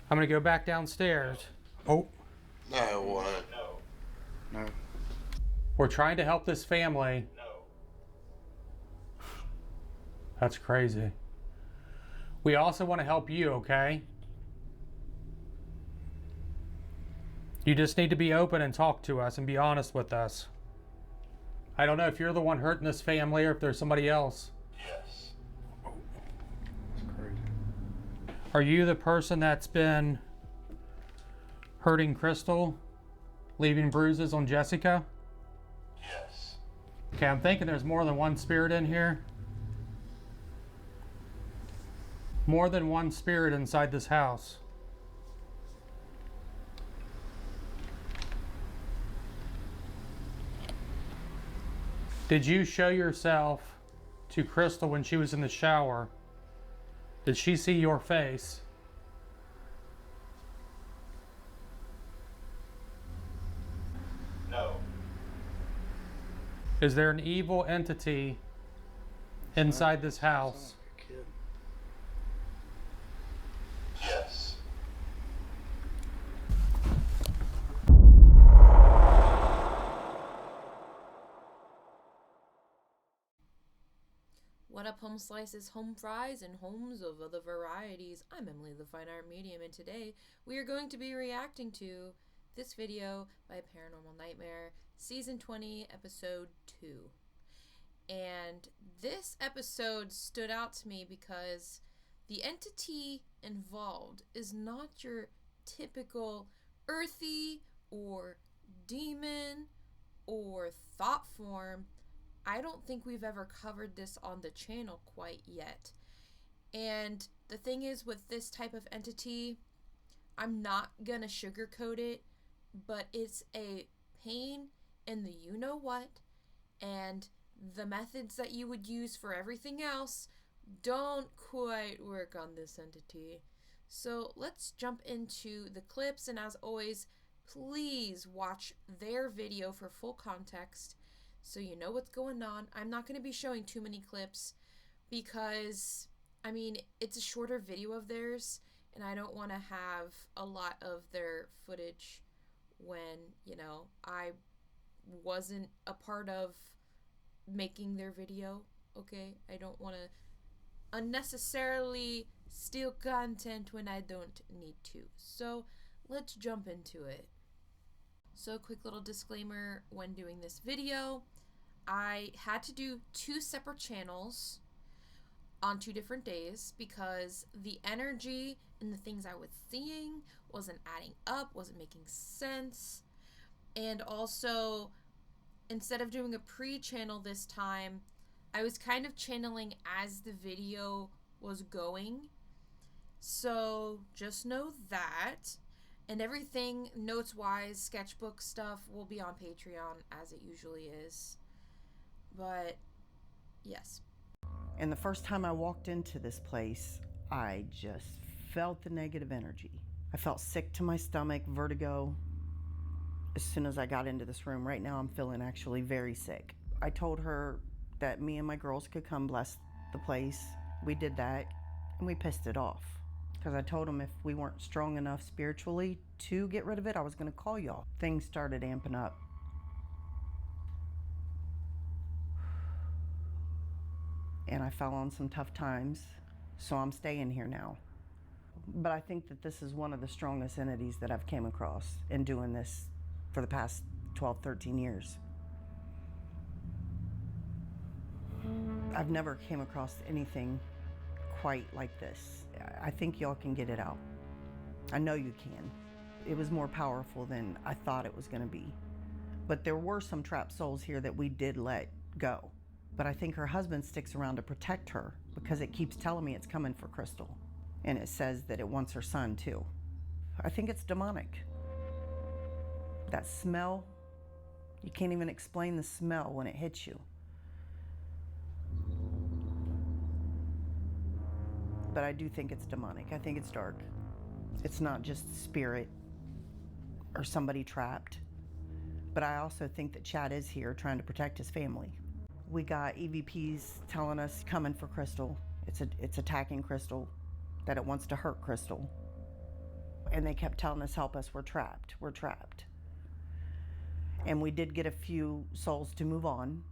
I'm gonna go back downstairs. Oh, No, what? No. we're trying to help this family. That's crazy. We also want to help you, okay? You just need to be open and talk to us and be honest with us. I don't know if you're the one hurting this family or if there's somebody else. Yes. That's crazy. Are you the person that's been hurting Crystal, leaving bruises on Jessica? Yes. Okay, I'm thinking there's more than one spirit in here. More than one spirit inside this house. Did you show yourself to Crystal when she was in the shower? Did she see your face? No. Is there an evil entity inside this house? Like a kid. Yes. What up, home slices, home fries, and homes of other varieties? I'm Emily, the Fine Art Medium, and today we are going to be reacting to this video by Paranormal Nightmare, Season 20, Episode 2. And this episode stood out to me because the entity involved is not your typical earthy or demon or thought form. I don't think we've ever covered this on the channel quite yet. And the thing is, with this type of entity, I'm not gonna sugarcoat it, but it's a pain in the you-know-what, and the methods that you would use for everything else don't quite work on this entity. So let's jump into the clips, and as always, please watch their video for full context so you know what's going on. I'm not going to be showing too many clips because, I mean, it's a shorter video of theirs, and I don't want to have a lot of their footage when, you know, I wasn't a part of making their video, okay? I don't want to unnecessarily steal content when I don't need to. So let's jump into it. So quick little disclaimer, when doing this video, I had to do 2 separate channels on 2 different days because the energy and the things I was seeing wasn't adding up, wasn't making sense. And also, instead of doing a pre-channel this time, I was kind of channeling as the video was going. So just know that. And everything, notes-wise, sketchbook stuff, will be on Patreon as it usually is. But, yes. And the first time I walked into this place, I just felt the negative energy. I felt sick to my stomach, vertigo. As soon as I got into this room, right now I'm feeling actually very sick. I told her that me and my girls could come bless the place. We did that, and we pissed it off. Because I told them if we weren't strong enough spiritually to get rid of it, I was going to call y'all. Things started amping up. And I fell on some tough times, so I'm staying here now. But I think that this is one of the strongest entities that I've came across in doing this for the past 12, 13 years. I've never came across anything quite like this. I think y'all can get it out. I know you can. It was more powerful than I thought it was going to be. But there were some trapped souls here that we did let go. But I think her husband sticks around to protect her because it keeps telling me it's coming for Crystal. And it says that it wants her son too. I think it's demonic. That smell, you can't even explain the smell when it hits you. But I do think it's demonic. I think it's dark. It's not just spirit or somebody trapped. But I also think that Chad is here trying to protect his family. We got EVPs telling us coming for Crystal. It's attacking Crystal, that it wants to hurt Crystal. and they kept telling us, help us, we're trapped, we're trapped. And we did get a few souls to move on.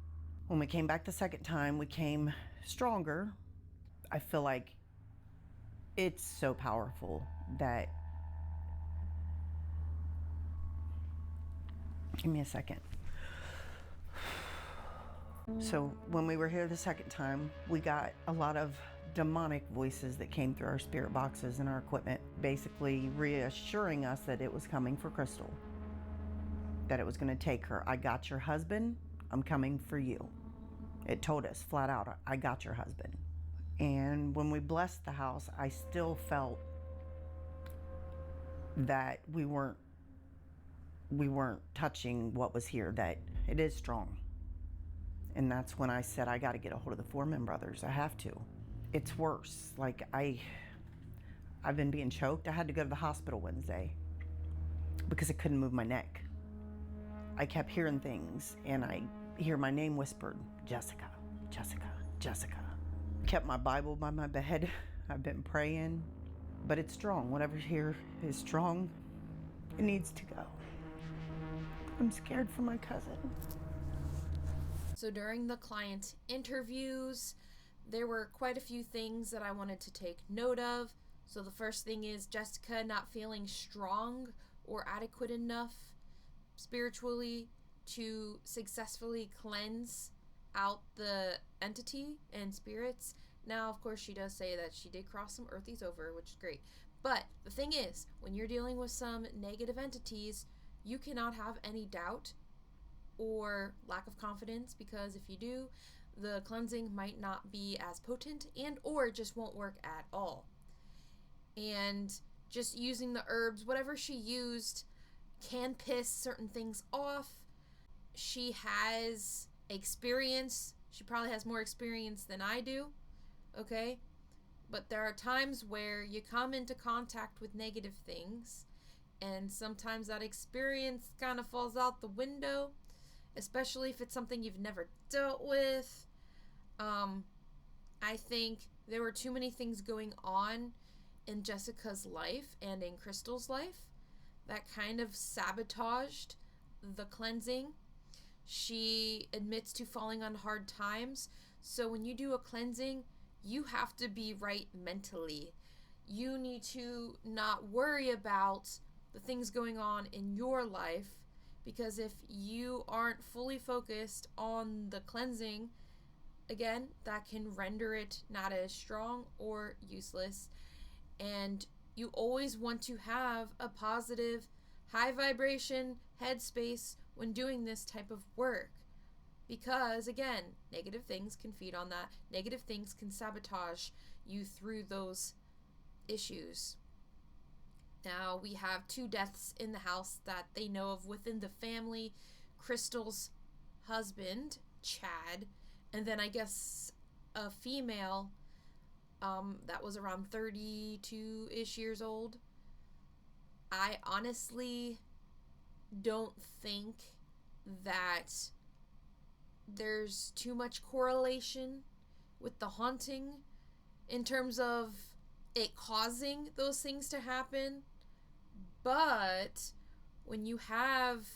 When we came back the second time, we came stronger. I feel like it's so powerful that, give me a second. So when we were here the second time, we got a lot of demonic voices that came through our spirit boxes and our equipment, basically reassuring us that it was coming for Crystal, that it was going to take her. I got your husband, I'm coming for you. It told us flat out, I got your husband. And when we blessed the house, I still felt that we weren't touching what was here, that it is strong. And that's when I said, I got to get a hold of the Foreman brothers. I have to. It's worse. Like, I've been being choked. I had to go to the hospital Wednesday because I couldn't move my neck. I kept hearing things, and I hear my name whispered, Jessica, Jessica, Jessica. Kept my Bible by my bed. I've been praying, but it's strong. Whatever's here is strong. It needs to go. I'm scared for my cousin. So during the client interviews, there were quite a few things that I wanted to take note of. So the first thing is Jessica not feeling strong or adequate enough spiritually to successfully cleanse out the entity and spirits. Now, of course, she does say that she did cross some earthies over, which is great. But the thing is, when you're dealing with some negative entities, you cannot have any doubt or lack of confidence, because if you do, the cleansing might not be as potent and or it just won't work at all. And just using the herbs, whatever she used, can piss certain things off. She has experience. She probably has more experience than I do, okay? But there are times where you come into contact with negative things, and sometimes that experience kind of falls out the window, especially if it's something you've never dealt with. I think there were too many things going on in Jessica's life and in Crystal's life that kind of sabotaged the cleansing. She admits to falling on hard times. So when you do a cleansing, you have to be right mentally. You need to not worry about the things going on in your life, because if you aren't fully focused on the cleansing, again, that can render it not as strong or useless. And you always want to have a positive, high vibration headspace when doing this type of work, because again, negative things can feed on that. Negative things can sabotage you through those issues. Now, we have 2 deaths in the house that they know of within the family. Crystal's husband, Chad, and then I guess a female that was around 32-ish years old. I honestly don't think that there's too much correlation with the haunting in terms of it causing those things to happen. But when you have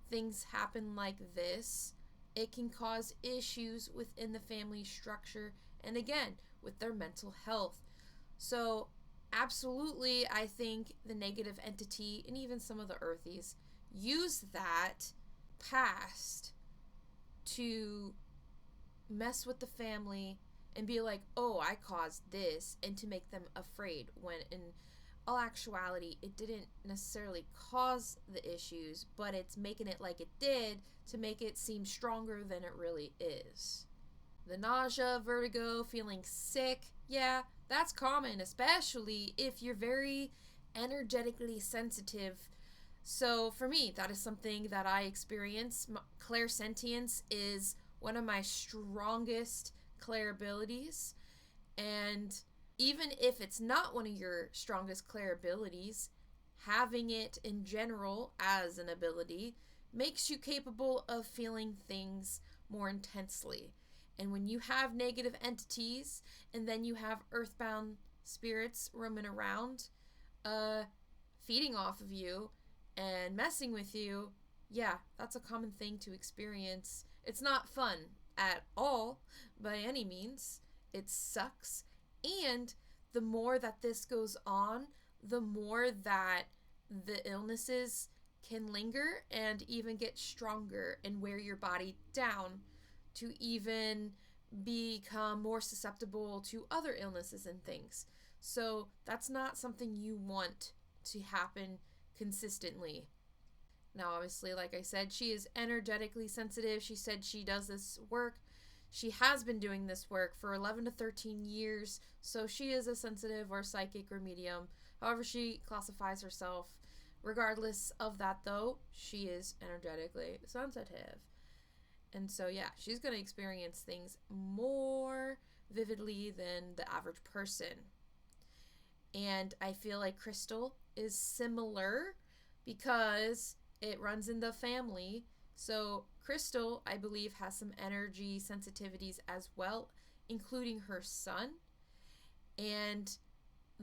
things happen like this, it can cause issues within the family structure, and again, with their mental health. So absolutely, I think the negative entity and even some of the earthies use that past to mess with the family and be like, oh, I caused this, and to make them afraid, when in all actuality it didn't necessarily cause the issues, but it's making it like it did to make it seem stronger than it really is. The nausea, vertigo, feeling sick, yeah, that's common, especially if you're very energetically sensitive. So for me, that is something that I experience. Clairsentience is one of my strongest clair abilities, and even if it's not one of your strongest clair abilities, having it in general as an ability makes you capable of feeling things more intensely. And when you have negative entities and then you have earthbound spirits roaming around, feeding off of you and messing with you, yeah, that's a common thing to experience. It's not fun at all by any means. It sucks. And the more that this goes on, the more that the illnesses can linger and even get stronger and wear your body down to even become more susceptible to other illnesses and things. So that's not something you want to happen consistently. Now, obviously, like I said, she is energetically sensitive. She said she does this work. She has been doing this work for 11 to 13 years. So she is a sensitive or psychic or medium. However she classifies herself. Regardless of that, though, she is energetically sensitive. And so, yeah, she's going to experience things more vividly than the average person. And I feel like Crystal is similar because it runs in the family. So Crystal, I believe, has some energy sensitivities as well, including her son. And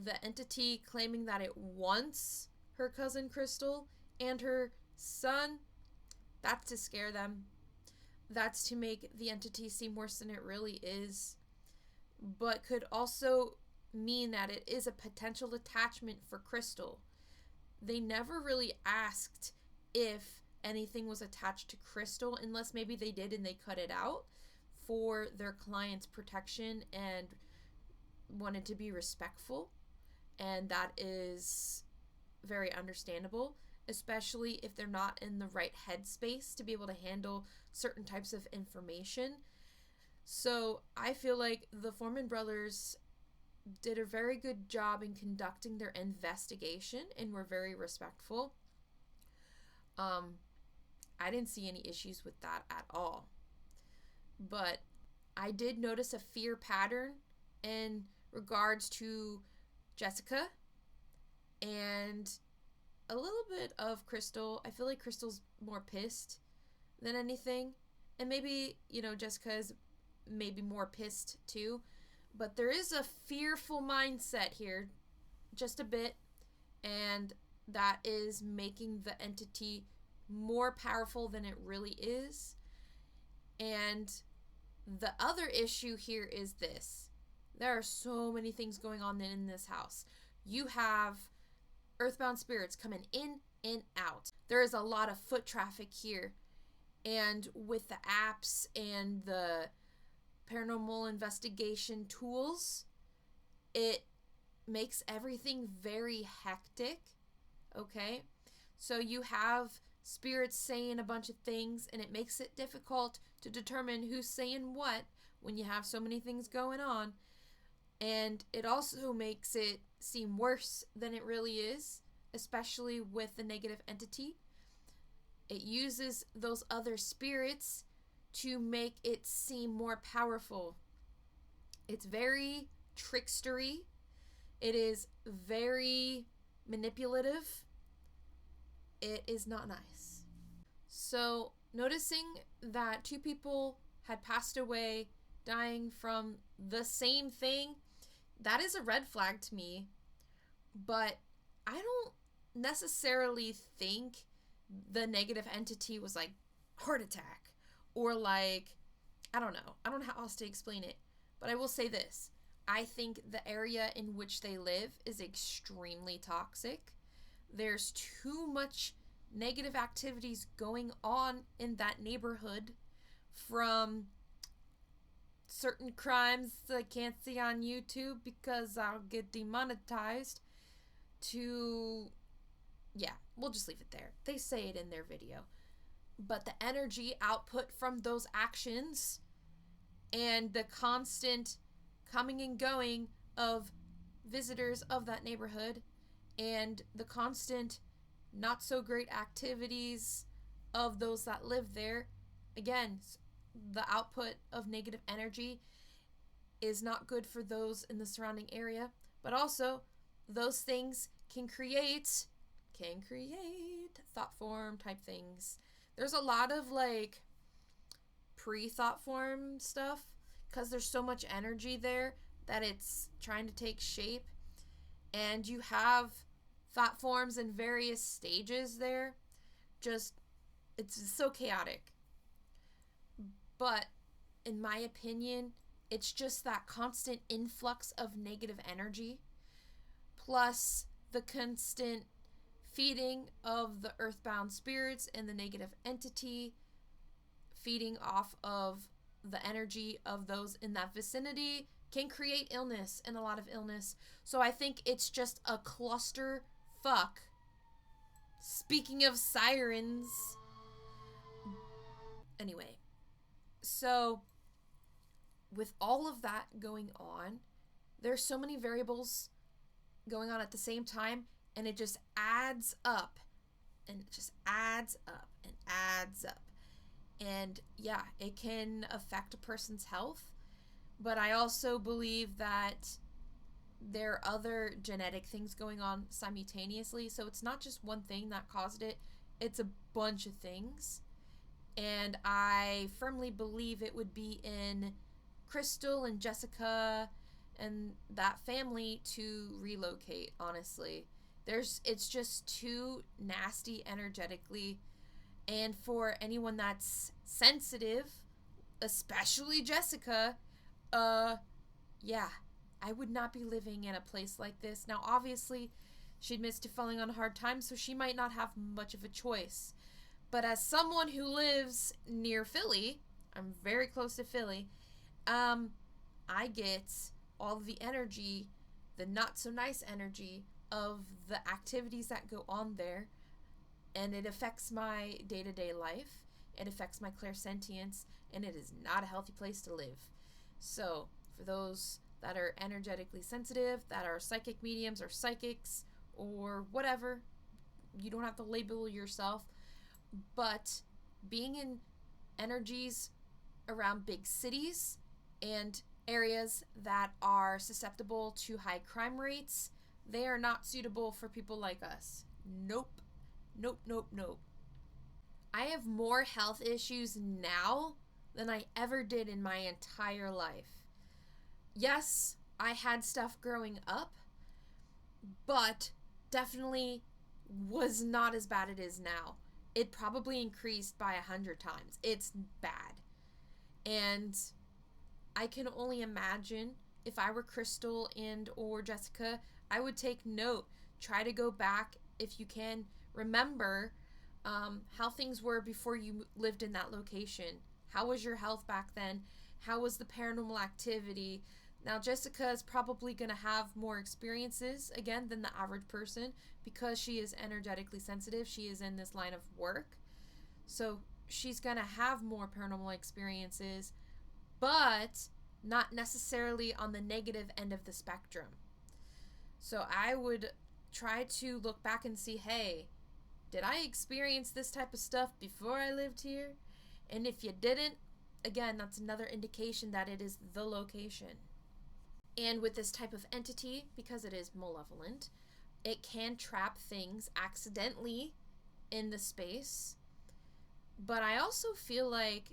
the entity claiming that it wants her cousin Crystal and her son, that's to scare them. That's to make the entity seem worse than it really is. But could also mean that it is a potential attachment for Crystal. They never really asked if anything was attached to Crystal, unless maybe they did and they cut it out for their client's protection and wanted to be respectful. And that is very understandable, especially if they're not in the right headspace to be able to handle certain types of information. So I feel like the Foreman brothers did a very good job in conducting their investigation and were very respectful. I didn't see any issues with that at all. But I did notice a fear pattern in regards to Jessica and a little bit of Crystal. I feel like Crystal's more pissed than anything. And maybe, Jessica is maybe more pissed too. But there is a fearful mindset here, just a bit. And that is making the entity more powerful than it really is. And the other issue here is this. There are so many things going on in this house. You have earthbound spirits coming in and out. There is a lot of foot traffic here. And with the apps and the paranormal investigation tools, it makes everything very hectic. Okay? So you have spirits saying a bunch of things, and it makes it difficult to determine who's saying what when you have so many things going on. And it also makes it seem worse than it really is, especially with the negative entity. It uses those other spirits to make it seem more powerful. It's very trickstery. It is very manipulative. It is not nice. So, noticing that 2 people had passed away, dying from the same thing, that is a red flag to me. But I don't necessarily think the negative entity was like heart attack or like, I don't know how else to explain it. But I will say this. I think the area in which they live is extremely toxic. There's too much negative activities going on in that neighborhood, from certain crimes I can't see on YouTube because I'll get demonetized, to, yeah, we'll just leave it there. They say it in their video. But the energy output from those actions and the constant coming and going of visitors of that neighborhood and the constant not so great activities of those that live there, again, the output of negative energy is not good for those in the surrounding area. But also, those things can create thought form type things. There's a lot of like pre-thought form stuff because there's so much energy there that it's trying to take shape. And you have thought forms in various stages there. Just, it's so chaotic. But in my opinion, it's just that constant influx of negative energy, plus the constant feeding of the earthbound spirits and the negative entity, feeding off of the energy of those in that vicinity, can create illness, and a lot of illness. So I think it's just a cluster fuck. Speaking of sirens. Anyway, so with all of that going on, there's so many variables going on at the same time, and it just adds up, and it just adds up and adds up. And yeah, it can affect a person's health, but I also believe that there are other genetic things going on simultaneously. So it's not just one thing that caused it, it's a bunch of things. And I firmly believe it would be in Crystal and Jessica and that family to relocate, honestly. It's just too nasty energetically. And for anyone that's sensitive, especially Jessica, yeah, I would not be living in a place like this. Now, obviously, she admits to falling on hard times, so she might not have much of a choice. But as someone who lives near Philly, I'm very close to Philly, I get all of the energy, the not so nice energy of the activities that go on there, and it affects my day-to-day life. It affects my clairsentience, and it is not a healthy place to live. So, for those that are energetically sensitive, that are psychic mediums or psychics or whatever, you don't have to label yourself, but being in energies around big cities and areas that are susceptible to high crime rates, they are not suitable for people like us. Nope. Nope, nope, nope. I have more health issues now than I ever did in my entire life. Yes, I had stuff growing up, but definitely was not as bad as it is now. It probably increased by 100 times. It's bad. And I can only imagine if I were Crystal and or Jessica, I would take note. Try to go back if you can. Remember how things were before you lived in that location. How was your health back then? How was the paranormal activity? Now, Jessica is probably going to have more experiences, again, than the average person because she is energetically sensitive. She is in this line of work. So she's going to have more paranormal experiences, but not necessarily on the negative end of the spectrum. So I would try to look back and see, hey, did I experience this type of stuff before I lived here? And if you didn't, again, that's another indication that it is the location. And with this type of entity, because it is malevolent, it can trap things accidentally in the space. But I also feel like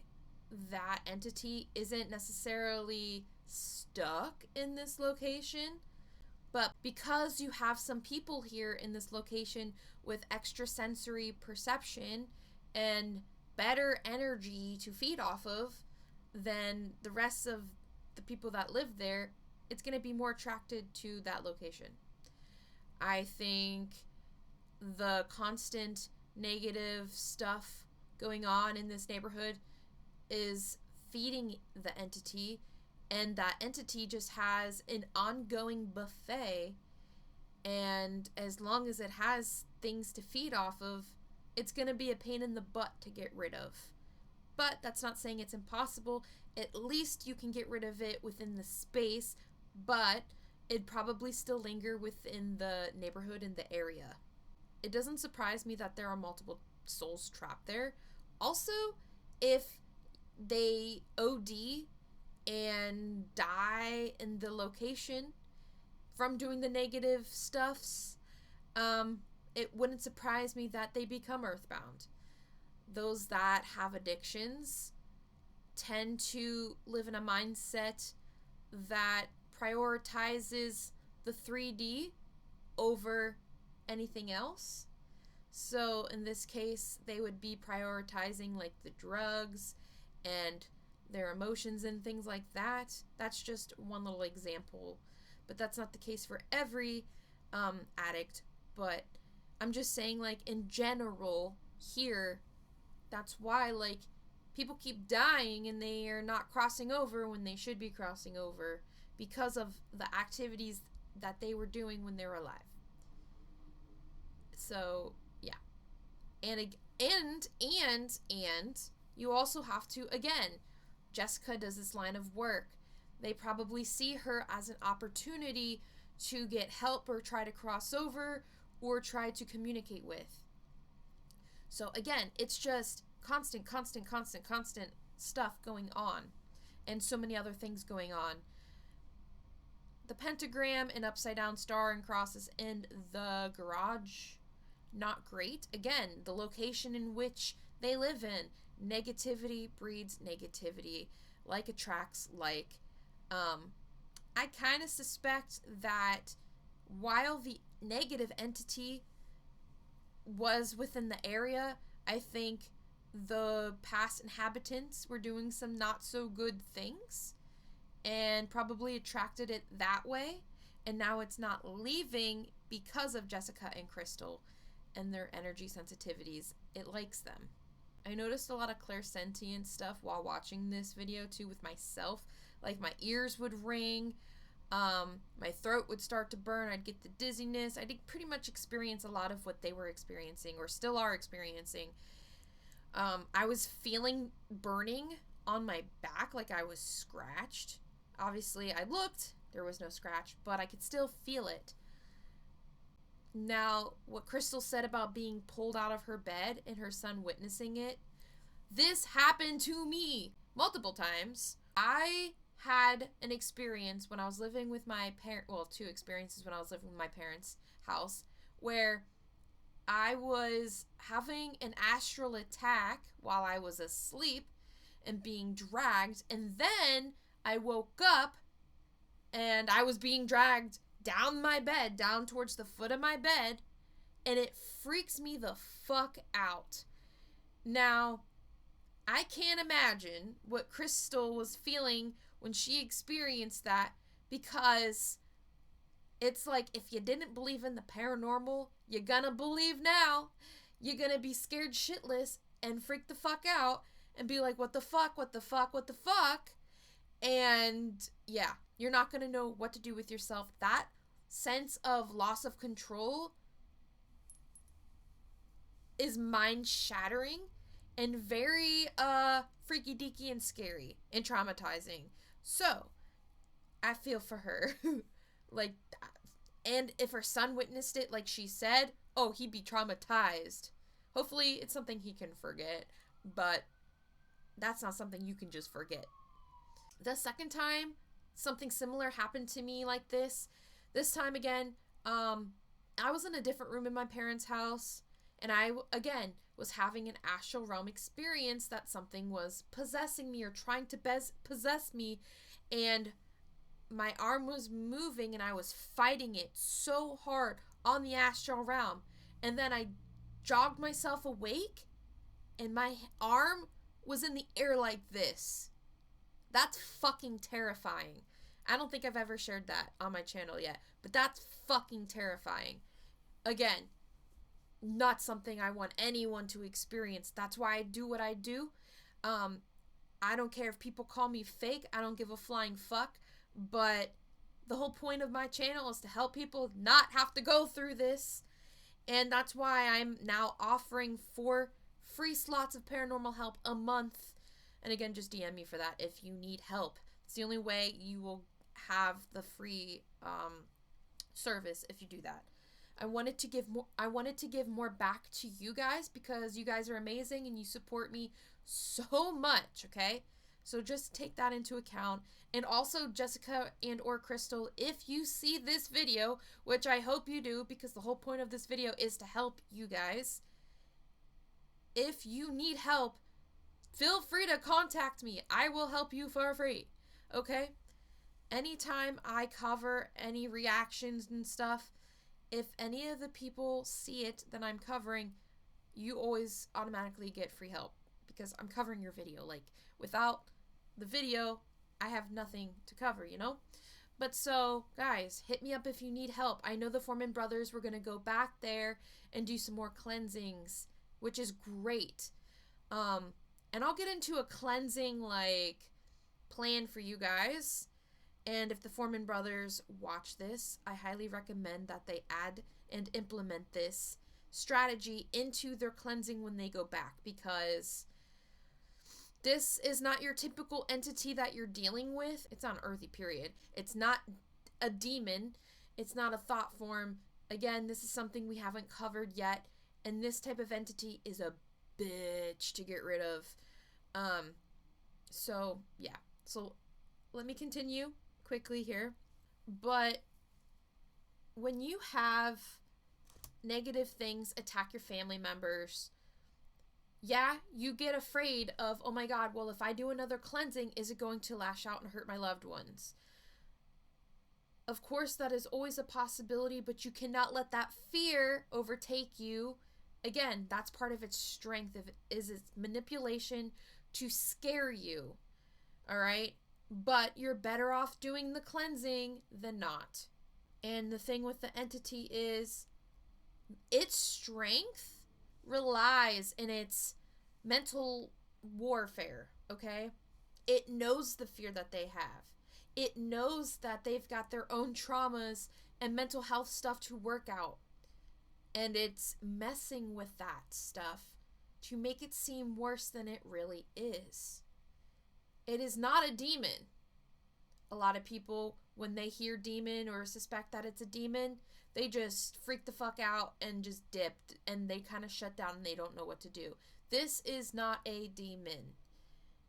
that entity isn't necessarily stuck in this location. But because you have some people here in this location with extrasensory perception and better energy to feed off of than the rest of the people that live there, it's going to be more attracted to that location. I think the constant negative stuff going on in this neighborhood is feeding the entity, and that entity just has an ongoing buffet, and as long as it has things to feed off of, it's going to be a pain in the butt to get rid of. But that's not saying it's impossible. At least you can get rid of it within the space, but it'd probably still linger within the neighborhood and the area. It doesn't surprise me that there are multiple souls trapped there. Also, if they OD and die in the location from doing the negative stuffs, it wouldn't surprise me that they become earthbound. Those that have addictions tend to live in a mindset that prioritizes the 3D over anything else. So in this case, they would be prioritizing like the drugs and their emotions and things like that. That's just one little example, but that's not the case for every addict. But I'm just saying, like, in general here, that's why, like, people keep dying and they are not crossing over when they should be crossing over because of the activities that they were doing when they were alive. So yeah, and you also have to, again, Jessica does this line of work. They probably see her as an opportunity to get help or try to cross over or try to communicate with. So again, it's just constant stuff going on, and so many other things going on. The pentagram, an upside down star and crosses in the garage, not great. Again, the location in which they live in. Negativity breeds negativity. Like attracts like. I kind of suspect that while the negative entity was within the area, I think the past inhabitants were doing some not so good things and probably attracted it that way, and now it's not leaving because of Jessica and Crystal and their energy sensitivities. It likes them. I noticed a lot of clairsentient stuff while watching this video too with myself. Like my ears would ring, my throat would start to burn, I'd get the dizziness. I did pretty much experience a lot of what they were experiencing or still are experiencing. I was feeling burning on my back, like I was scratched. Obviously, I looked, there was no scratch, but I could still feel it. Now, what Crystal said about being pulled out of her bed and her son witnessing it, this happened to me multiple times. I had an experience when I was living with my parents, well, two experiences when I was living with my parents' house, where I was having an astral attack while I was asleep and being dragged, and then I woke up and I was being dragged down my bed, down towards the foot of my bed, and it freaks me the fuck out. Now, I can't imagine what Crystal was feeling when she experienced that, because it's like, if you didn't believe in the paranormal, you're gonna believe now. You're gonna be scared shitless and freak the fuck out and be like, what the fuck, what the fuck, what the fuck? And yeah, you're not gonna know what to do with yourself. That sense of loss of control is mind shattering and very freaky deaky and scary and traumatizing. So I feel for her. Like, and if her son witnessed it, like she said, oh, he'd be traumatized. Hopefully it's something he can forget, but that's not something you can just forget. The second time something similar happened to me like this time again, I was in a different room in my parents' house, and I, again, was having an astral realm experience that something was possessing me or trying to possess me, and my arm was moving and I was fighting it so hard on the astral realm, and then I jogged myself awake and my arm was in the air like this. That's fucking terrifying. I don't think I've ever shared that on my channel yet, but that's fucking terrifying. Again, not something I want anyone to experience. That's why I do what I do. I don't care if people call me fake. I don't give a flying fuck. But the whole point of my channel is to help people not have to go through this. And that's why I'm now offering 4 free slots of paranormal help a month. And again, just DM me for that if you need help. It's the only way you will have the free service if you do that. I wanted to give more back to you guys because you guys are amazing and you support me so much, okay? So just take that into account. And also, Jessica and or Crystal, if you see this video, which I hope you do because the whole point of this video is to help you guys. If you need help, feel free to contact me. I will help you for free, okay? Anytime I cover any reactions and stuff, if any of the people see it that I'm covering, you always automatically get free help because I'm covering your video. Like, without the video, I have nothing to cover, you know? But so, guys, hit me up if you need help. I know the Foreman brothers were going to go back there and do some more cleansings, which is great. And I'll get into a cleansing, like, plan for you guys. And if the Foreman brothers watch this, I highly recommend that they add and implement this strategy into their cleansing when they go back, because this is not your typical entity that you're dealing with. It's not earthy, period. It's not a demon. It's not a thought form. Again, this is something we haven't covered yet. And this type of entity is a bitch to get rid of. So, yeah. So, let me continue quickly here. But when you have negative things attack your family members, yeah, you get afraid of, oh my God, well, if I do another cleansing, is it going to lash out and hurt my loved ones? Of course, that is always a possibility, but you cannot let that fear overtake you. Again, that's part of its strength, is its manipulation to scare you. All right? But you're better off doing the cleansing than not. And the thing with the entity is its strength relies in its mental warfare, okay? It knows the fear that they have. It knows that they've got their own traumas and mental health stuff to work out. And it's messing with that stuff to make it seem worse than it really is. It is not a demon. A lot of people, when they hear demon or suspect that it's a demon, they just freak the fuck out and just dip, and they kind of shut down and they don't know what to do. This is not a demon.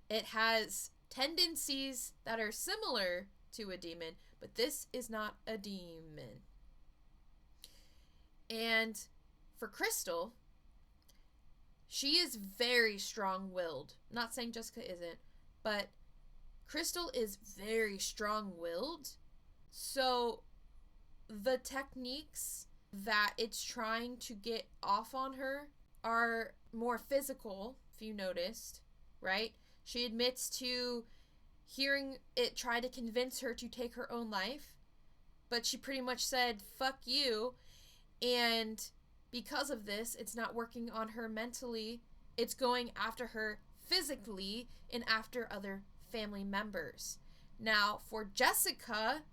It has tendencies that are similar to a demon, but this is not a demon. And for Crystal, she is very strong-willed. I'm not saying Jessica isn't, but Crystal is very strong-willed. So the techniques that it's trying to get off on her are more physical, if you noticed, right? She admits to hearing it try to convince her to take her own life, but she pretty much said, fuck you. And because of this, it's not working on her mentally. It's going after her physically and after other family members. Now, for Jessica,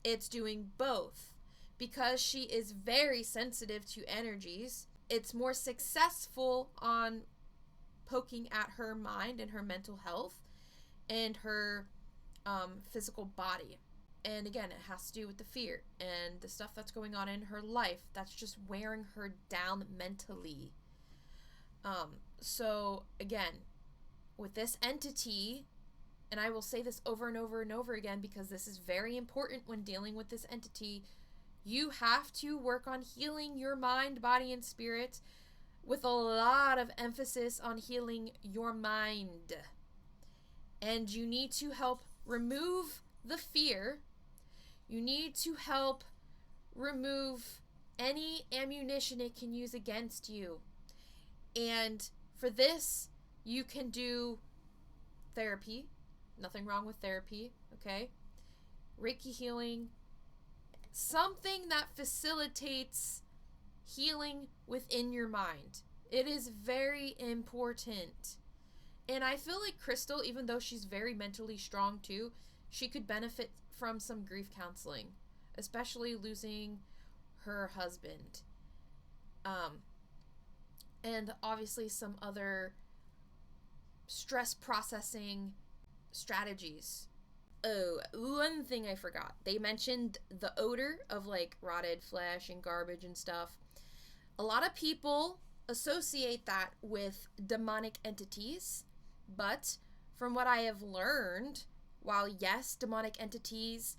it's doing both. Because she is very sensitive to energies, it's more successful on poking at her mind and her mental health and her physical body. And again, it has to do with the fear and the stuff that's going on in her life that's just wearing her down mentally. So again, with this entity, and I will say this over and over and over again because this is very important when dealing with this entity, you have to work on healing your mind, body, and spirit with a lot of emphasis on healing your mind. And you need to help remove the fear. You need to help remove any ammunition it can use against you. And for this, you can do therapy. Nothing wrong with therapy, okay? Reiki healing. Something that facilitates healing within your mind. It is very important. And I feel like Crystal, even though she's very mentally strong too, she could benefit from some grief counseling, especially losing her husband. And obviously some other stress processing strategies. Oh, one thing I forgot. They mentioned the odor of like rotted flesh and garbage and stuff. A lot of people associate that with demonic entities, but from what I have learned, while yes, demonic entities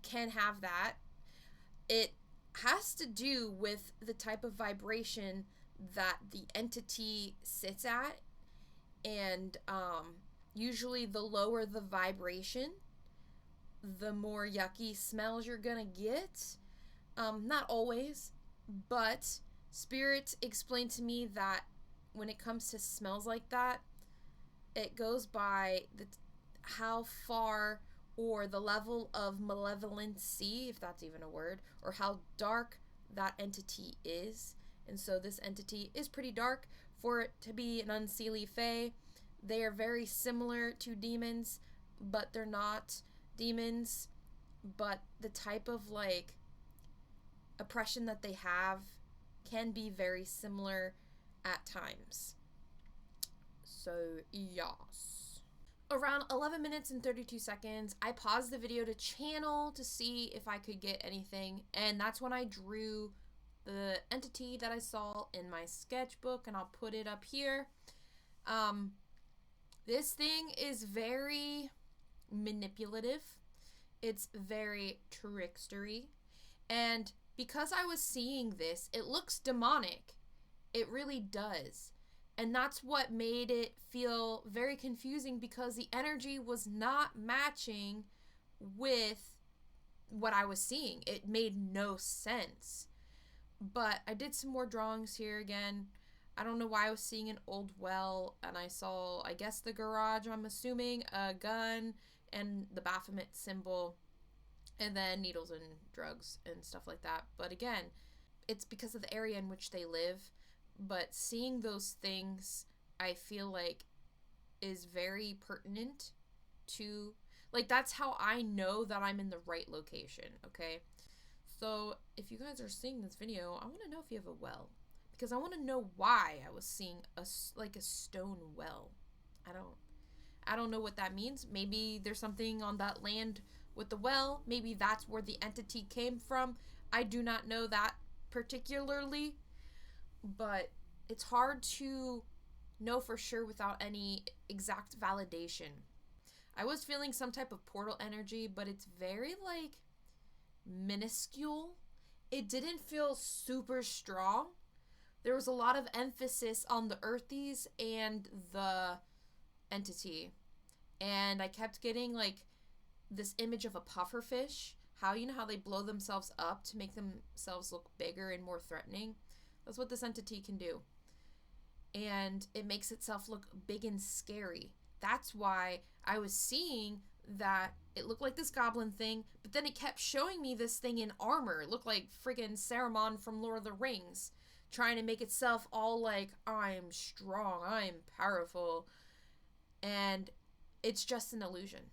can have that, it has to do with the type of vibration that the entity sits at, and usually the lower the vibration, the more yucky smells you're gonna get. Not always, but Spirit explained to me that when it comes to smells like that, it goes by how far or the level of malevolency, if that's even a word, or how dark that entity is. And so this entity is pretty dark for it to be an unseelie fae. They are very similar to demons, but they're not demons. But the type of like oppression that they have can be very similar at times. So, yes. Around 11 minutes and 32 seconds, I paused the video to channel to see if I could get anything, and that's when I drew the entity that I saw in my sketchbook, and I'll put it up here. This thing is very manipulative. It's very trickstery, and because I was seeing this, it looks demonic. It really does. And that's what made it feel very confusing, because the energy was not matching with what I was seeing. It made no sense. But I did some more drawings here again. I don't know why I was seeing an old well, and I saw, I guess, the garage, I'm assuming, a gun, and the Baphomet symbol, and then needles and drugs and stuff like that. But again, it's because of the area in which they live. But seeing those things, I feel like, is very pertinent to, like, that's how I know that I'm in the right location, okay? So if you guys are seeing this video, I want to know if you have a well, because I want to know why I was seeing a stone well. I don't know what that means. Maybe there's something on that land with the well. Maybe that's where the entity came from. I do not know that particularly, but it's hard to know for sure without any exact validation. I was feeling some type of portal energy, but it's very, like, minuscule. It didn't feel super strong. There was a lot of emphasis on the earthies and the entity. And I kept getting, like, this image of a pufferfish. How, you know how they blow themselves up to make themselves look bigger and more threatening? That's what this entity can do. And it makes itself look big and scary. That's why I was seeing that it looked like this goblin thing, but then it kept showing me this thing in armor. It looked like friggin' Saruman from Lord of the Rings, trying to make itself all like, I'm strong, I'm powerful. And it's just an illusion.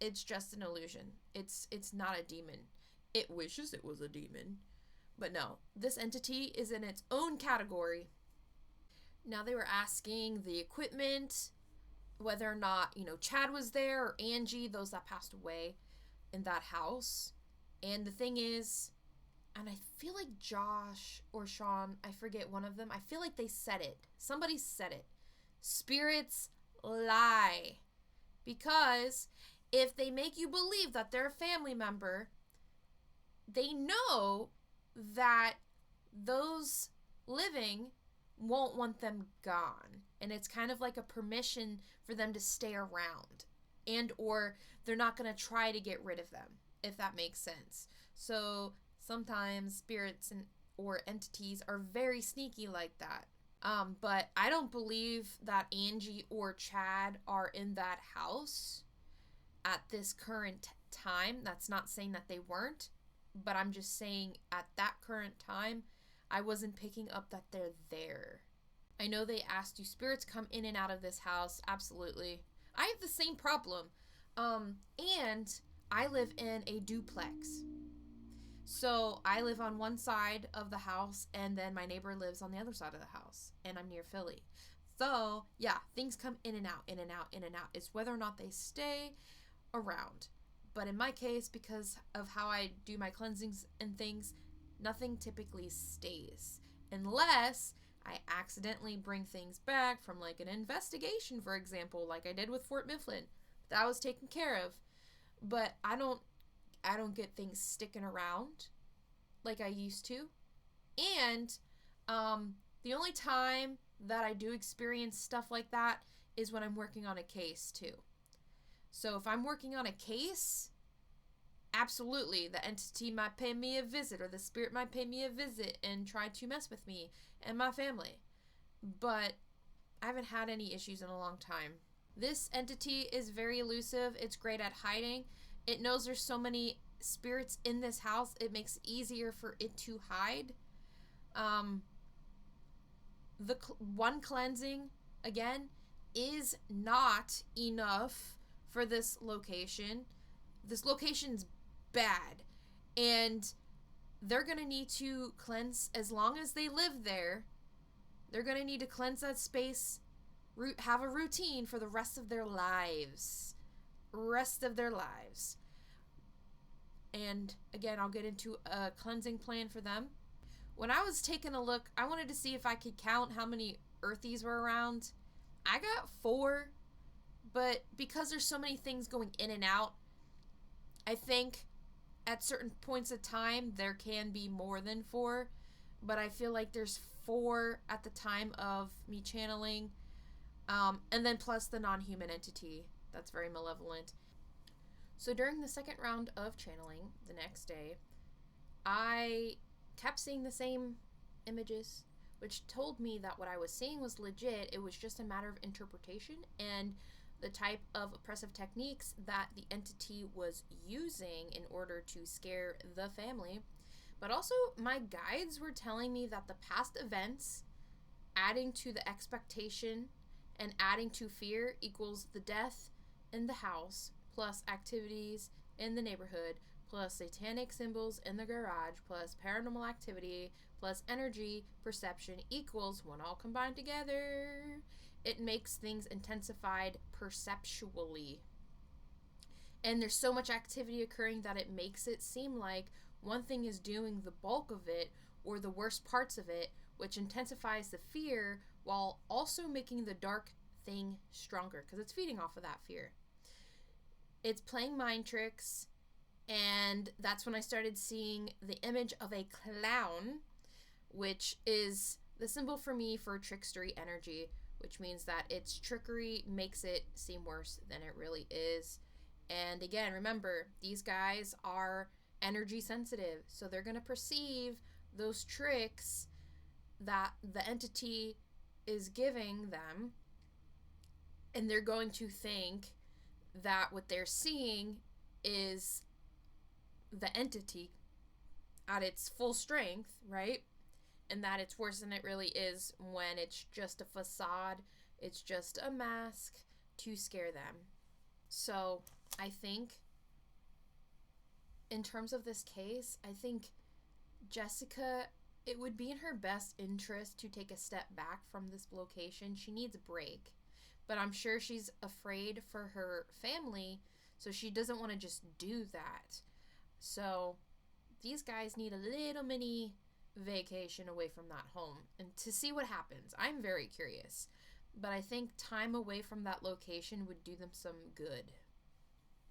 It's just an illusion. It's not a demon. It wishes it was a demon. But no, this entity is in its own category. Now they were asking the equipment, whether or not, you know, Chad was there, or Angie, those that passed away in that house. And the thing is, and I feel like Josh or Sean, I forget one of them, I feel like they said it. Somebody said it. Spirits lie. Because if they make you believe that they're a family member, they know that those living won't want them gone. And it's kind of like a permission for them to stay around. And or they're not going to try to get rid of them, if that makes sense. So sometimes spirits or entities are very sneaky like that. But I don't believe that Angie or Chad are in that house at this current time. That's not saying that they weren't, but I'm just saying at that current time, I wasn't picking up that they're there. I know they asked, do spirits come in and out of this house? Absolutely. I have the same problem. And I live in a duplex. So I live on one side of the house, and then my neighbor lives on the other side of the house, and I'm near Philly. So yeah, things come in and out, in and out, in and out. It's whether or not they stay around. But in my case, because of how I do my cleansings and things, nothing typically stays. Unless I accidentally bring things back from like an investigation, for example, like I did with Fort Mifflin. That was taken care of. But I don't get things sticking around like I used to. And the only time that I do experience stuff like that is when I'm working on a case too. So if I'm working on a case, absolutely, the entity might pay me a visit, or the spirit might pay me a visit and try to mess with me and my family. But I haven't had any issues in a long time. This entity is very elusive. It's great at hiding. It knows there's so many spirits in this house, it makes it easier for it to hide. The one cleansing, again, is not enough for this location. This location's bad, and they're gonna need to cleanse. As long as they live there, they're gonna need to cleanse that space, have a routine for the rest of their lives. And again, I'll get into a cleansing plan for them. When I was taking a look, I wanted to see if I could count how many earthies were around. I got 4, but because there's so many things going in and out, I think at certain points of time there can be more than 4, but I feel like there's 4 at the time of me channeling, and then plus the non-human entity that's very malevolent. So during the second round of channeling the next day, I kept seeing the same images, which told me that what I was seeing was legit. It was just a matter of interpretation and the type of oppressive techniques that the entity was using in order to scare the family. But also, my guides were telling me that the past events adding to the expectation and adding to fear equals the death in the house, plus activities in the neighborhood, plus satanic symbols in the garage, plus paranormal activity, plus energy perception equals, when all combined together, it makes things intensified perceptually. And there's so much activity occurring that it makes it seem like one thing is doing the bulk of it, or the worst parts of it, which intensifies the fear while also making the dark thing stronger, because it's feeding off of that fear. It's playing mind tricks, and that's when I started seeing the image of a clown, which is the symbol for me for trickstery energy, which means that its trickery makes it seem worse than it really is. And again, remember, these guys are energy sensitive, so they're going to perceive those tricks that the entity is giving them, and they're going to think that what they're seeing is the entity at its full strength, right? And that it's worse than it really is, when it's just a facade, it's just a mask to scare them. So I think in terms of this case, I think Jessica, it would be in her best interest to take a step back from this location. She needs a break, but I'm sure she's afraid for her family, so she doesn't want to just do that. So these guys need a little mini vacation away from that home and to see what happens. I'm very curious, but I think time away from that location would do them some good.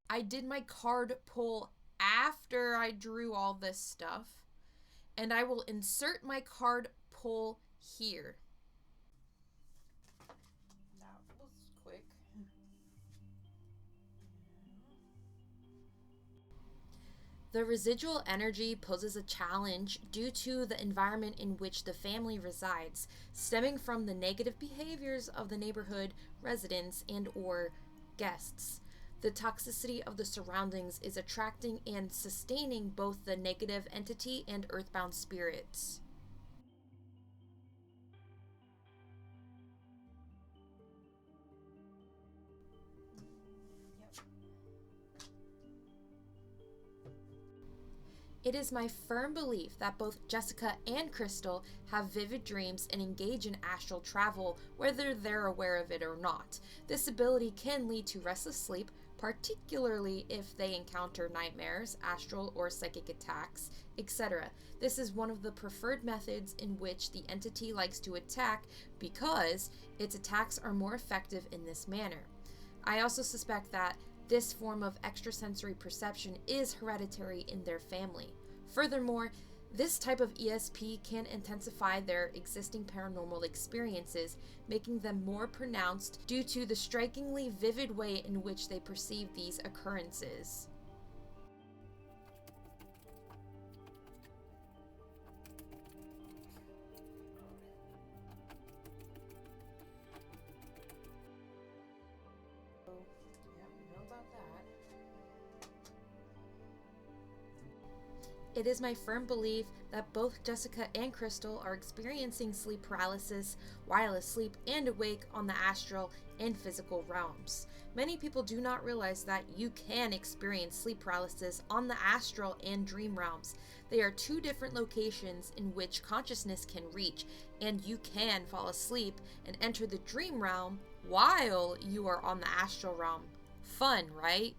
I did my card pull after I drew all this stuff, and I will insert my card pull here. That was quick. The residual energy poses a challenge due to the environment in which the family resides, stemming from the negative behaviors of the neighborhood residents and or guests. The toxicity of the surroundings is attracting and sustaining both the negative entity and earthbound spirits. It is my firm belief that both Jessica and Crystal have vivid dreams and engage in astral travel, whether they're aware of it or not. This ability can lead to restless sleep, particularly if they encounter nightmares, astral or psychic attacks, etc. This is one of the preferred methods in which the entity likes to attack because its attacks are more effective in this manner. I also suspect that this form of extrasensory perception is hereditary in their family. Furthermore, this type of ESP can intensify their existing paranormal experiences, making them more pronounced due to the strikingly vivid way in which they perceive these occurrences. It is my firm belief that both Jessica and Crystal are experiencing sleep paralysis while asleep and awake on the astral and physical realms. Many people do not realize that you can experience sleep paralysis on the astral and dream realms. They are two different locations in which consciousness can reach, and you can fall asleep and enter the dream realm while you are on the astral realm. Fun, right?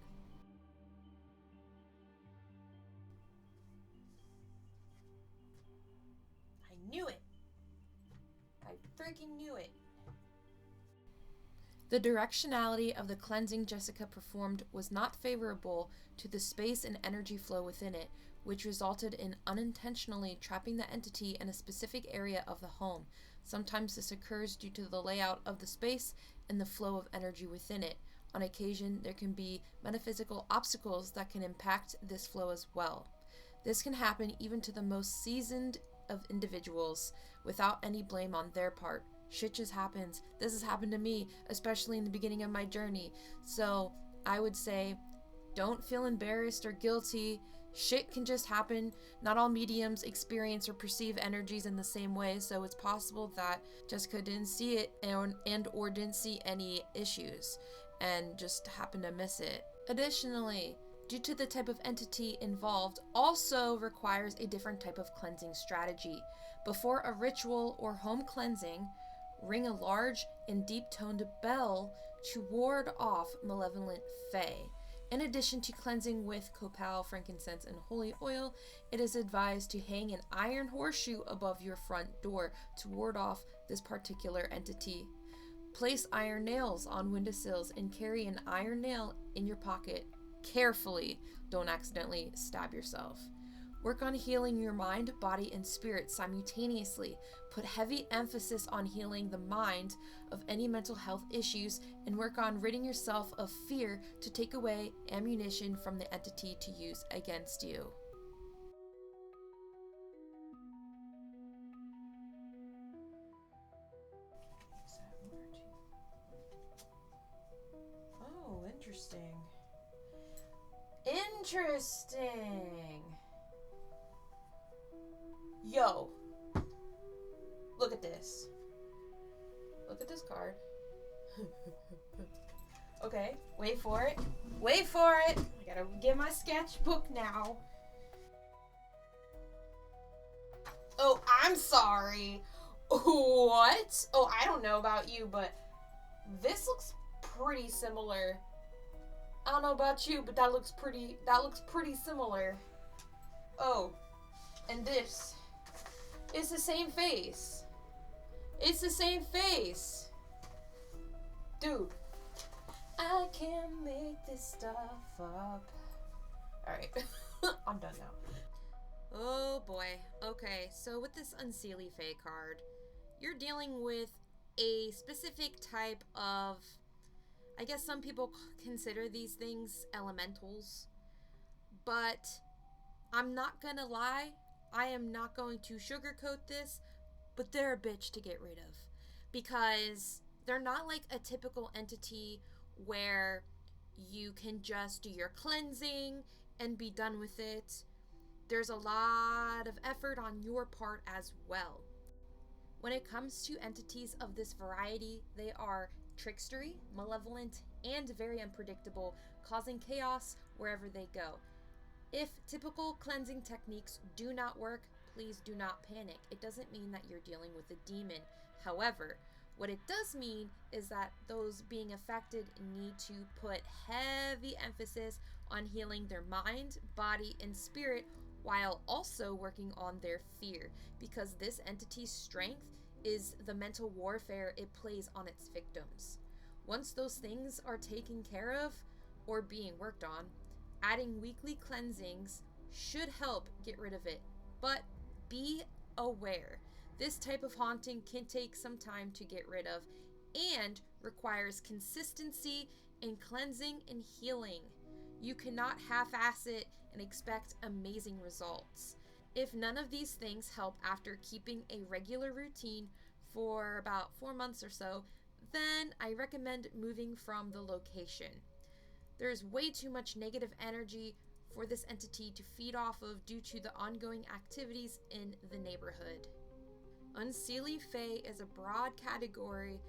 I knew it. I freaking knew it. The directionality of the cleansing Jessica performed was not favorable to the space and energy flow within it, which resulted in unintentionally trapping the entity in a specific area of the home. Sometimes this occurs due to the layout of the space and the flow of energy within it. On occasion, there can be metaphysical obstacles that can impact this flow as well. This can happen even to the most seasoned of individuals without any blame on their part. Shit just happens. This has happened to me, especially in the beginning of my journey. So I would say, don't feel embarrassed or guilty. Shit can just happen. Not all mediums experience or perceive energies in the same way, so it's possible that Jessica didn't see it and or didn't see any issues and just happened to miss it. Additionally, due to the type of entity involved, also requires a different type of cleansing strategy. Before a ritual or home cleansing, ring a large and deep-toned bell to ward off malevolent fae. In addition to cleansing with copal, frankincense, and holy oil, it is advised to hang an iron horseshoe above your front door to ward off this particular entity. Place iron nails on windowsills and carry an iron nail in your pocket. Carefully, don't accidentally stab yourself. Work on healing your mind, body, and spirit simultaneously. Put heavy emphasis on healing the mind of any mental health issues and work on ridding yourself of fear to take away ammunition from the entity to use against you. Oh, interesting. Interesting. Yo, look at this. Look at this card. Okay, wait for it. Wait for it. I gotta get my sketchbook now. Oh, I'm sorry. What? Oh, I don't know about you, but this looks pretty similar. I don't know about you, but that looks pretty similar. Oh, and this. It's the same face. It's the same face. Dude. I can't make this stuff up. Alright. I'm done now. Oh boy. Okay, so with this Unseelie Fae card, you're dealing with a specific type of, I guess some people consider these things elementals, but I'm not gonna lie, I am not going to sugarcoat this, but they're a bitch to get rid of. Because they're not like a typical entity where you can just do your cleansing and be done with it. There's a lot of effort on your part as well. When it comes to entities of this variety, they are trickstery, malevolent, and very unpredictable, causing chaos wherever they go. If typical cleansing techniques do not work, please do not panic. It doesn't mean that you're dealing with a demon. However, what it does mean is that those being affected need to put heavy emphasis on healing their mind, body, and spirit while also working on their fear, because this entity's strength is the mental warfare it plays on its victims. Once those things are taken care of or being worked on, adding weekly cleansings should help get rid of it. But be aware, this type of haunting can take some time to get rid of and requires consistency in cleansing and healing. You cannot half-ass it and expect amazing results. If none of these things help after keeping a regular routine for about 4 months or so, then I recommend moving from the location. There's way too much negative energy for this entity to feed off of due to the ongoing activities in the neighborhood. Unseelie Fae is a broad category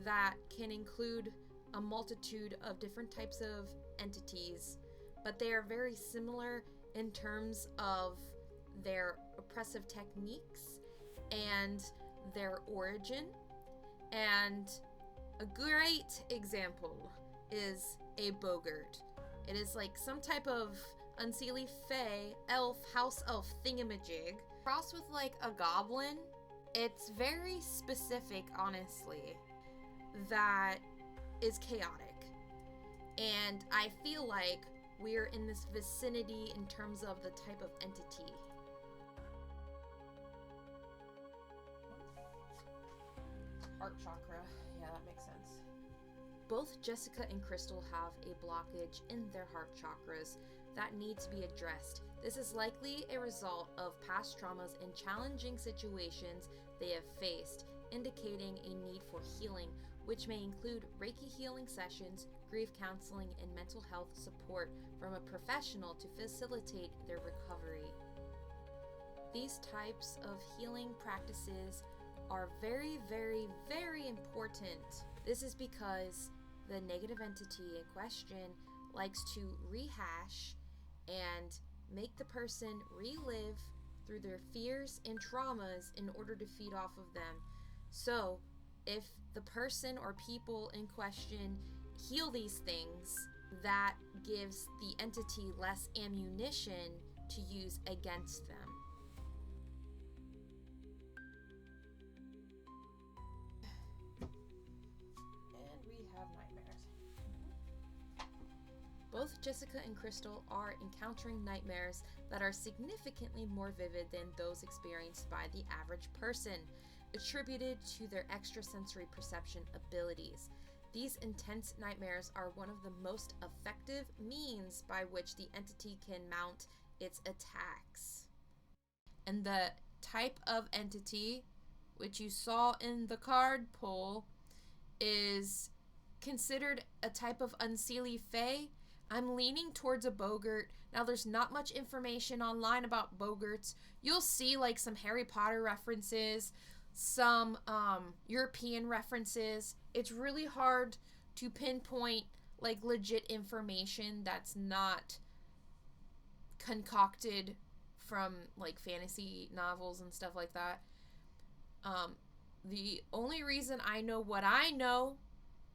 that can include a multitude of different types of entities, but they are very similar in terms of their oppressive techniques and their origin. And a great example is a boggart. It is like some type of Unseelie Fae, elf, house elf thingamajig, crossed with like a goblin. It's very specific, honestly, that is chaotic. And I feel like we're in this vicinity in terms of the type of entity. Heart chakra. Yeah, that makes sense. Both Jessica and Crystal have a blockage in their heart chakras that need to be addressed. This is likely a result of past traumas and challenging situations they have faced, indicating a need for healing, which may include Reiki healing sessions, grief counseling, and mental health support from a professional to facilitate their recovery. These types of healing practices are very, very, very important. This is because the negative entity in question likes to rehash and make the person relive through their fears and traumas in order to feed off of them. So, if the person or people in question heal these things, that gives the entity less ammunition to use against them. And we have nightmares. Both Jessica and Crystal are encountering nightmares that are significantly more vivid than those experienced by the average person, attributed to their extrasensory perception abilities. These intense nightmares are one of the most effective means by which the entity can mount its attacks. And the type of entity, which you saw in the card pull, is considered a type of Unseelie Fae. I'm leaning towards a boggart. Now, there's not much information online about boggarts. You'll see like some Harry Potter references, some European references. It's really hard to pinpoint like legit information that's not concocted from like fantasy novels and stuff like that. The only reason I know what I know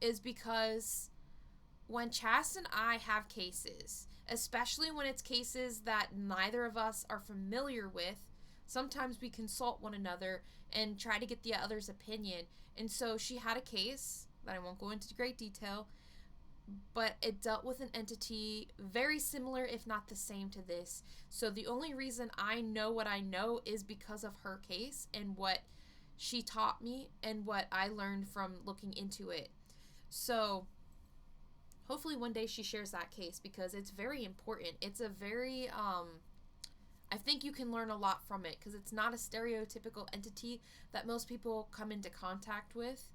is because when Chas and I have cases, especially when it's cases that neither of us are familiar with, sometimes we consult one another and try to get the other's opinion. And so she had a case that I won't go into great detail, but it dealt with an entity very similar, if not the same, to this. So the only reason I know what I know is because of her case and what she taught me and what I learned from looking into it. So hopefully one day she shares that case because it's very important. It's a very, I think you can learn a lot from it because it's not a stereotypical entity that most people come into contact with,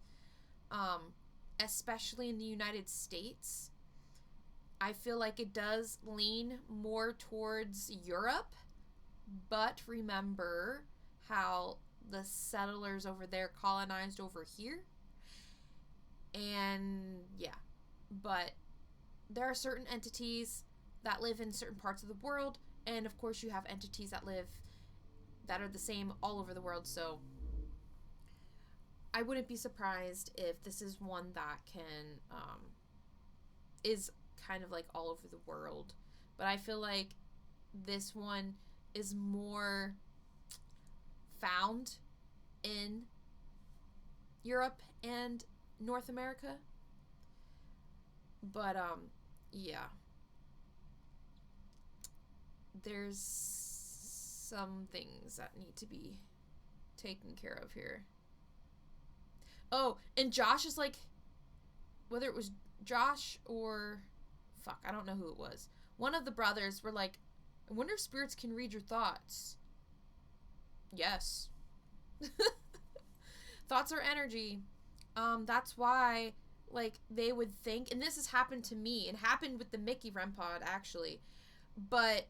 especially in the United States. I feel like it does lean more towards Europe, but remember how the settlers over there colonized over here. And yeah, but there are certain entities that live in certain parts of the world, and of course you have entities that are the same all over the world. So I wouldn't be surprised if this is one that can is kind of like all over the world, but I feel like this one is more found in Europe and North America. But yeah, there's some things that need to be taken care of here. Oh, and Josh is like, whether it was Josh or fuck, I don't know who it was, one of the brothers were like, I wonder if spirits can read your thoughts. Yes. Thoughts are energy. That's why, like, they would think, and this has happened to me, and happened with the Mickey REM pod, actually. But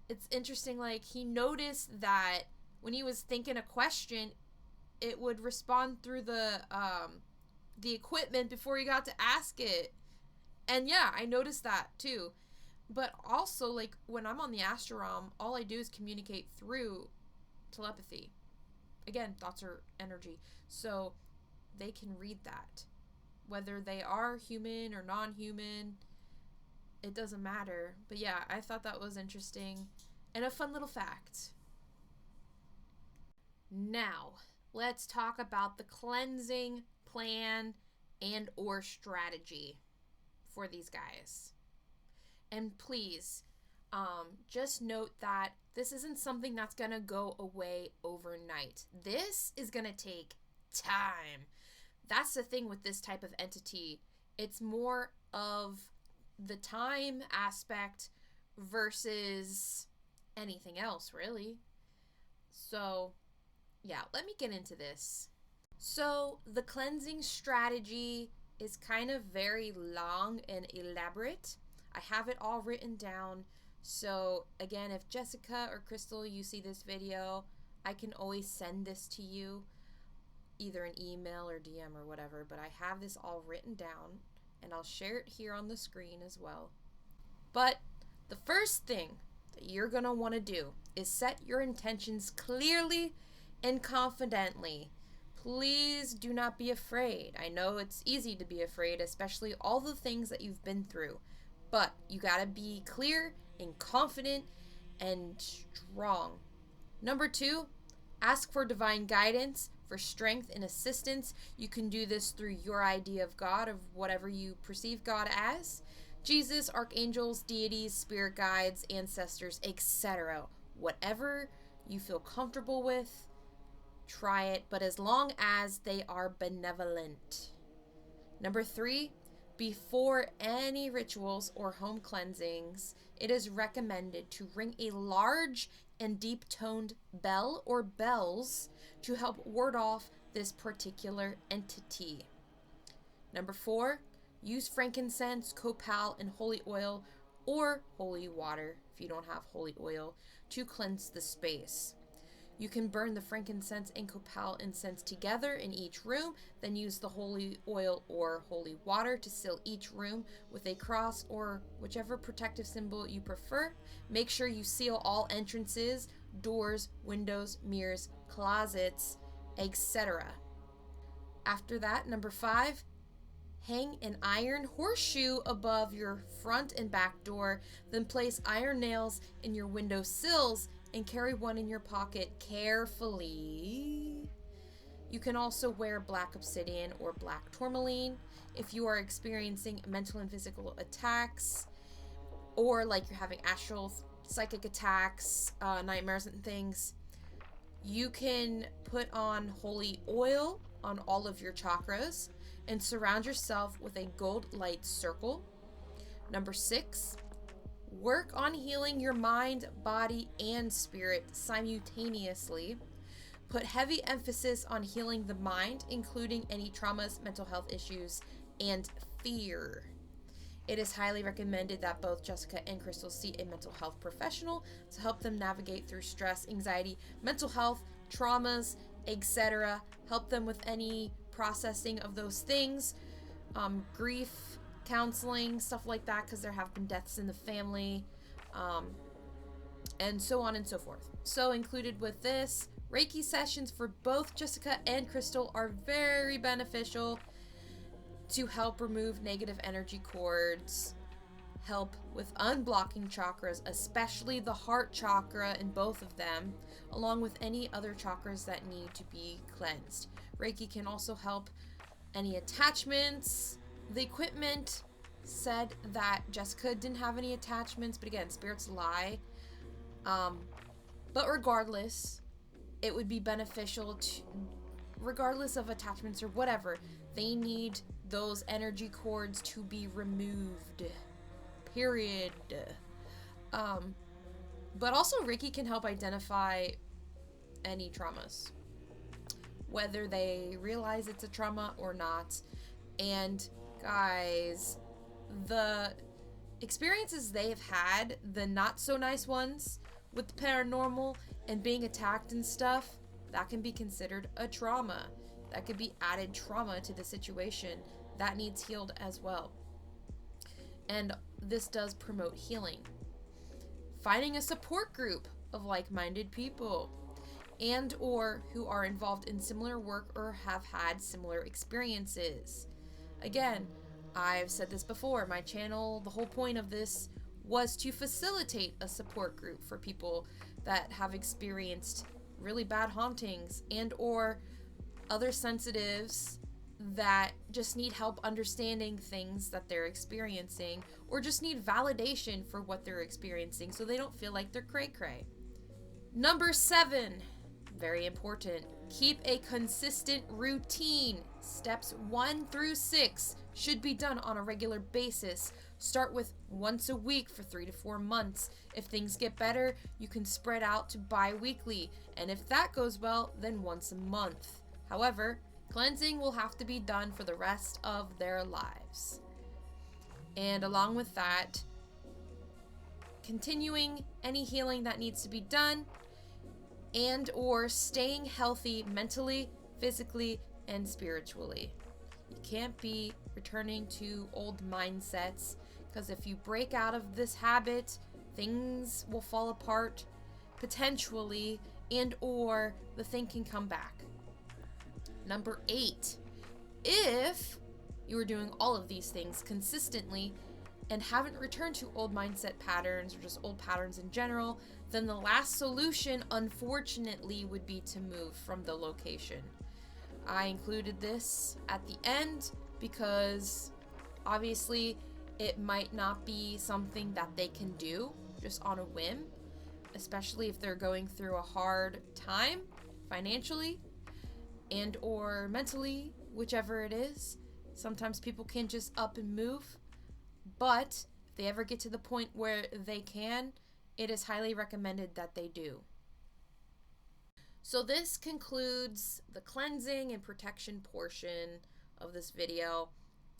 it's interesting, like, he noticed that when he was thinking a question, it would respond through the equipment before he got to ask it. And yeah, I noticed that too. But also, like, when I'm on the astral realm, all I do is communicate through telepathy. Again, thoughts are energy. So they can read that. Whether they are human or non-human, it doesn't matter. But yeah, I thought that was interesting and a fun little fact. Now, let's talk about the cleansing plan and or strategy for these guys. And please, just note that this isn't something that's going to go away overnight. This is going to take time. That's the thing with this type of entity. It's more of the time aspect versus anything else, really. So, yeah, let me get into this. So, the cleansing strategy is kind of very long and elaborate. I have it all written down. So, again, if Jessica or Crystal, you see this video, I can always send this to you, either an email or DM or whatever, but I have this all written down, and I'll share it here on the screen as well. But the first thing that you're going to want to do is set your intentions clearly and confidently. Please do not be afraid. I know it's easy to be afraid, especially all the things that you've been through. But you gotta be clear and confident and strong. Number 2, ask for divine guidance, for strength and assistance. You can do this through your idea of God, of whatever you perceive God as. Jesus, archangels, deities, spirit guides, ancestors, etc. Whatever you feel comfortable with, try it, but as long as they are benevolent. Number 3, before any rituals or home cleansings, it is recommended to ring a large and deep-toned bell or bells to help ward off this particular entity. Number 4, use frankincense, copal, and holy oil or holy water, if you don't have holy oil, to cleanse the space. You can burn the frankincense and copal incense together in each room, then use the holy oil or holy water to seal each room with a cross or whichever protective symbol you prefer. Make sure you seal all entrances, doors, windows, mirrors, closets, etc. After that, number 5, hang an iron horseshoe above your front and back door, then place iron nails in your window sills and carry one in your pocket carefully. You can also wear black obsidian or black tourmaline if you are experiencing mental and physical attacks, or like you're having astral psychic attacks, nightmares and things. You can put on holy oil on all of your chakras and surround yourself with a gold light circle. Number 6, work on healing your mind, body, and spirit simultaneously. Put heavy emphasis on healing the mind, including any traumas, mental health issues, and fear. It is highly recommended that both Jessica and Crystal see a mental health professional to help them navigate through stress, anxiety, mental health, traumas, etc. Help them with any processing of those things, grief, counseling, stuff like that, because there have been deaths in the family, and so on and so forth. So included with this, Reiki sessions for both Jessica and Crystal are very beneficial to help remove negative energy cords, help with unblocking chakras, especially the heart chakra in both of them, along with any other chakras that need to be cleansed. Reiki can also help any attachments. The equipment said that Jessica didn't have any attachments, but again, spirits lie. But regardless, it would be beneficial to, regardless of attachments or whatever, they need those energy cords to be removed. Period. But also Reiki can help identify any traumas, whether they realize it's a trauma or not. And guys, the experiences they have had, the not so nice ones with the paranormal and being attacked and stuff, that can be considered a trauma. That could be added trauma to the situation that needs healed as well. And this does promote healing. Finding a support group of like-minded people and or who are involved in similar work or have had similar experiences. Again, I've said this before, my channel, the whole point of this was to facilitate a support group for people that have experienced really bad hauntings and or other sensitives that just need help understanding things that they're experiencing or just need validation for what they're experiencing so they don't feel like they're cray-cray. Number 7, very important, keep a consistent routine. Steps 1 through 6 should be done on a regular basis. Start with once a week for 3 to 4 months. If things get better, you can spread out to bi-weekly, and if that goes well, then once a month. However, cleansing will have to be done for the rest of their lives. And along with that, continuing any healing that needs to be done and or staying healthy mentally, physically, and spiritually. You can't be returning to old mindsets, because if you break out of this habit, things will fall apart potentially, and or the thing can come back. Number 8, if you are doing all of these things consistently and haven't returned to old mindset patterns or just old patterns in general, then the last solution, unfortunately, would be to move from the location. I included this at the end because obviously it might not be something that they can do just on a whim, especially if they're going through a hard time financially and or mentally, whichever it is. Sometimes people can just up and move, but if they ever get to the point where they can, it is highly recommended that they do. So this concludes the cleansing and protection portion of this video.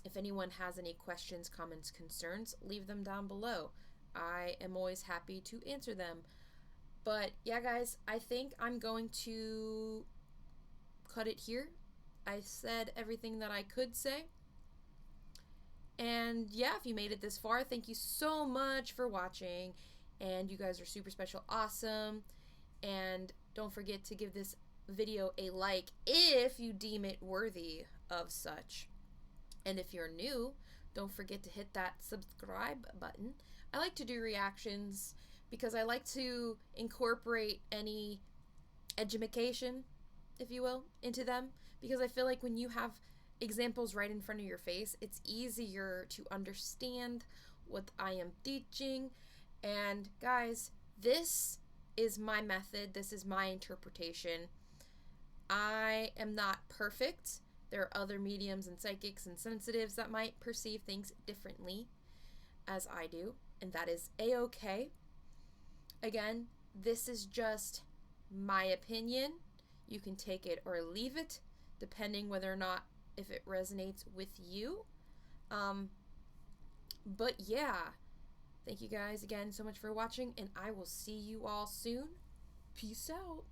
If anyone has any questions, comments, concerns, leave them down below. I am always happy to answer them. But yeah, guys, I think I'm going to cut it here. I said everything that I could say. And yeah, if you made it this far, thank you so much for watching. And you guys are super special, awesome. And don't forget to give this video a like if you deem it worthy of such. And if you're new, don't forget to hit that subscribe button. I like to do reactions because I like to incorporate any edumacation, if you will, into them. Because I feel like when you have examples right in front of your face, it's easier to understand what I am teaching. And guys, this is my method. This is my interpretation. I am not perfect. There are other mediums and psychics and sensitives that might perceive things differently as I do, and that is a-okay. Again, this is just my opinion. You can take it or leave it, depending whether or not if it resonates with you. But yeah, thank you guys again so much for watching, and I will see you all soon. Peace out.